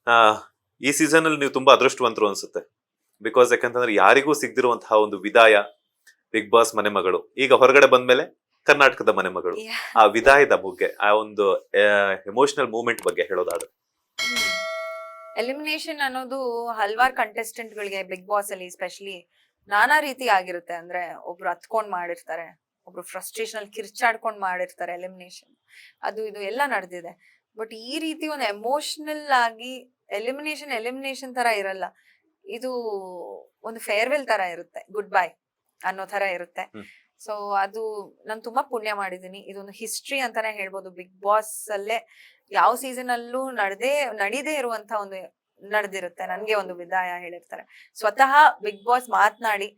ಆ, ಈ ಸೀಸನ್ ಅಲ್ಲಿ ನೀವು ತುಂಬಾ ಅದೃಷ್ಟವಂತರು ಅನ್ಸುತ್ತೆ. ಬಿಕಾಸ್ ಯಾಕಂತಂದ್ರೆ ಯಾರಿಗೂ ಸಿಗದಿರುವಂತಹ ಒಂದು ವಿದಾಯ ಬಿಗ್ ಬಾಸ್ ಮನೆ ಮಗಳು ಈಗ ಹೊರಗಡೆ ಬಂದ್ಮೇಲೆ ಕರ್ನಾಟಕದ ಮನೆ ಮಗಳು. ಆ ವಿದಾಯದ ಬಗ್ಗೆ, ಆ ಒಂದು ಎಮೋಷನಲ್ ಮೂಮೆಂಟ್ ಬಗ್ಗೆ ಹೇಳೋದಾದ್ರೆ. ಎಲಿಮಿನೇಷನ್ ಅನ್ನೋದು ಹಲ್ವಾರು ಕಂಟೆಸ್ಟೆಂಟ್ ಗಳಿಗೆ ಬಿಗ್ ಬಾಸ್ ಅಲ್ಲಿ ಸ್ಪೆಷಲಿ ನಾನಾ ರೀತಿ ಆಗಿರುತ್ತೆ. ಅಂದ್ರೆ ಒಬ್ರು ಹತ್ಕೊಂಡ್ ಮಾಡಿರ್ತಾರೆ, ಒಬ್ರು ಫ್ರಸ್ಟ್ರೇಷನ್ ಅಲ್ಲಿ ಕಿರ್ಚಾಡ್ಕೊಂಡ್ ಮಾಡಿರ್ತಾರೆ ಎಲಿಮಿನೇಷನ್, ಅದು ಇದು ಎಲ್ಲ ನಡೆದಿದೆ. ಬಟ್ ಈ ರೀತಿ ಒಂದು ಎಮೋಷನಲ್ ಆಗಿ ಎಲಿಮಿನೇಷನ್ ತರ ಇರಲ್ಲ. ಇದು ಒಂದು ಫೇರ್ವೆಲ್ ತರ ಇರುತ್ತೆ, ಗುಡ್ ಬೈ ಅನ್ನೋ ತರ ಇರುತ್ತೆ. ಸೊ ಅದು ನಾನು ತುಂಬಾ ಪುಣ್ಯ ಮಾಡಿದೀನಿ. ಇದೊಂದು ಹಿಸ್ಟ್ರಿ ಅಂತಾನೆ ಹೇಳ್ಬೋದು. ಬಿಗ್ ಬಾಸ್ ಅಲ್ಲೇ ಯಾವ ಸೀಸನ್ ಅಲ್ಲೂ ನಡೀದೇ ಇರುವಂತ ಒಂದು ನಡೆದಿರುತ್ತೆ. ನನ್ಗೆ ಒಂದು ವಿದಾಯ ಹೇಳಿರ್ತಾರೆ. ಸ್ವತಃ ಬಿಗ್ ಬಾಸ್ ಮಾತನಾಡಿ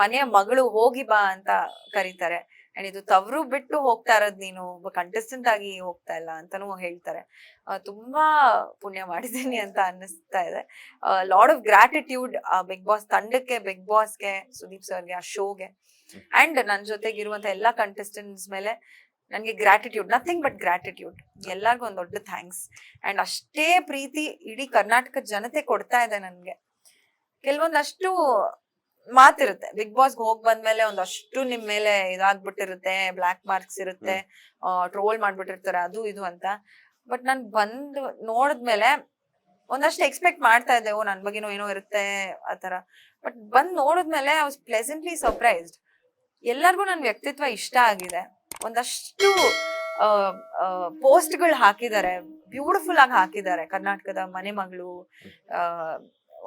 ಮನೆಯ ಮಗಳು ಹೋಗಿ ಬಾ ಅಂತ ಕರೀತಾರೆ. ಅಂಡ್ ಇದು ತವರು ಬಿಟ್ಟು ಹೋಗ್ತಾ ಇರೋದ್, ನೀನು ಒಬ್ಬ ಕಂಟೆಸ್ಟೆಂಟ್ ಆಗಿ ಹೋಗ್ತಾ ಇಲ್ಲ ಅಂತಾನೂ ಹೇಳ್ತಾರೆ. ತುಂಬಾ ಪುಣ್ಯ ಮಾಡಿದೀನಿ ಅಂತ ಅನ್ನಿಸ್ತಾ ಇದೆ. Load of gratitude big boss ತಂಡಕ್ಕೆ, ಬಿಗ್ ಬಾಸ್ಗೆ, ಸುದೀಪ್ ಸರ್ಗೆ, ಆ ಶೋಗೆ, ಅಂಡ್ ನನ್ ಜೊತೆಗಿರುವಂತ ಎಲ್ಲಾ ಕಂಟೆಸ್ಟೆಂಟ್ಸ್ ಮೇಲೆ ನನ್ಗೆ ಗ್ರಾಟಿಟ್ಯೂಡ್, ನಥಿಂಗ್ ಬಟ್ ಗ್ರಾಟಿಟ್ಯೂಡ್. ಎಲ್ಲರಿಗೂ ಒಂದ್ ದೊಡ್ಡ ಥ್ಯಾಂಕ್ಸ್. ಅಂಡ್ ಅಷ್ಟೇ ಪ್ರೀತಿ ಇಡೀ ಕರ್ನಾಟಕ ಜನತೆ ಕೊಡ್ತಾ ಇದೆ ನನ್ಗೆ. ಕೆಲವೊಂದಷ್ಟು ಮಾತಿರುತ್ತೆ ಬಿಗ್ ಬಾಸ್ಗೆ ಹೋಗ್ ಬಂದ್ಮೇಲೆ, ಒಂದಷ್ಟು ನಿಮ್ ಮೇಲೆ ಇದಾಗ್ಬಿಟ್ಟಿರುತ್ತೆ, ಬ್ಲಾಕ್ ಮಾರ್ಕ್ಸ್ ಇರುತ್ತೆ, ಟ್ರೋಲ್ ಮಾಡ್ಬಿಟ್ಟಿರ್ತಾರೆ, ಅದು ಇದು ಅಂತ. ಬಟ್ ನಾನ್ ಬಂದ್ ನೋಡಿದ್ಮೇಲೆ ಒಂದಷ್ಟು ಎಕ್ಸ್ಪೆಕ್ಟ್ ಮಾಡ್ತಾ ಇದ್ದೆ, ನನ್ ಬಗ್ಗೆನೋ ಏನೋ ಇರುತ್ತೆ ಆತರ. ಬಟ್ ಬಂದ್ ನೋಡಿದ್ಮೇಲೆ ಐ ವಾಸ್ ಪ್ಲೆಸೆಂಟ್ಲಿ ಸರ್ಪ್ರೈಸ್ಡ್. ಎಲ್ಲರಿಗೂ ನನ್ ವ್ಯಕ್ತಿತ್ವ ಇಷ್ಟ ಆಗಿದೆ. ಒಂದಷ್ಟು ಪೋಸ್ಟ್ಗಳು ಹಾಕಿದ್ದಾರೆ, ಬ್ಯೂಟಿಫುಲ್ ಆಗಿ ಹಾಕಿದ್ದಾರೆ. ಕರ್ನಾಟಕದ ಮನೆ ಮಗಳು,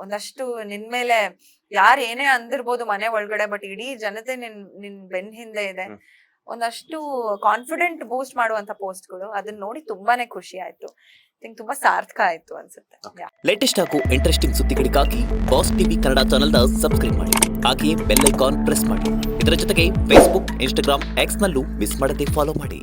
ಒಂದಷ್ಟು ನಿನ್ ಮೇಲೆ ಯಾರು ಏನೇ ಅಂದಿರ್ಬೋದು ಮನೆ ಒಳಗಡೆ, ಬಟ್ ಇಡೀ ಜನತೆ ನಿನ್ ಬೆನ್ ಹಿಂದೆ ಇದೆ. ಒಂದಷ್ಟು ಕಾನ್ಫಿಡೆಂಟ್ ಬೂಸ್ಟ್ ಮಾಡುವಂತ ಪೋಸ್ಟ್ಗಳು, ಅದನ್ನ ನೋಡಿ ತುಂಬಾನೇ ಖುಷಿ ಆಯ್ತು. ತುಂಬಾ ಸಾರ್ಥಕ ಆಯ್ತು ಅನ್ಸುತ್ತೆ. ಲೇಟೆಸ್ಟ್ ಹಾಗೂ ಇಂಟ್ರೆಸ್ಟಿಂಗ್ ಸುದ್ದಿಗಳಿಗಾಗಿ ಬಾಸ್ ಟಿವಿ ಕನ್ನಡ ಚಾನೆಲ್ನ ಸಬ್ಸ್ಕ್ರೈಬ್ ಮಾಡಿ. ಹಾಗೆಯೇ ಬೆಲ್ ಐಕಾನ್ ಪ್ರೆಸ್ ಮಾಡಿ. ಇದರ ಜೊತೆಗೆ ಫೇಸ್ಬುಕ್, ಇನ್ಸ್ಟಾಗ್ರಾಮ್, ಎಕ್ಸ್ ನಲ್ಲೂ ಮಿಸ್ ಮಾಡದೆ ಫಾಲೋ ಮಾಡಿ.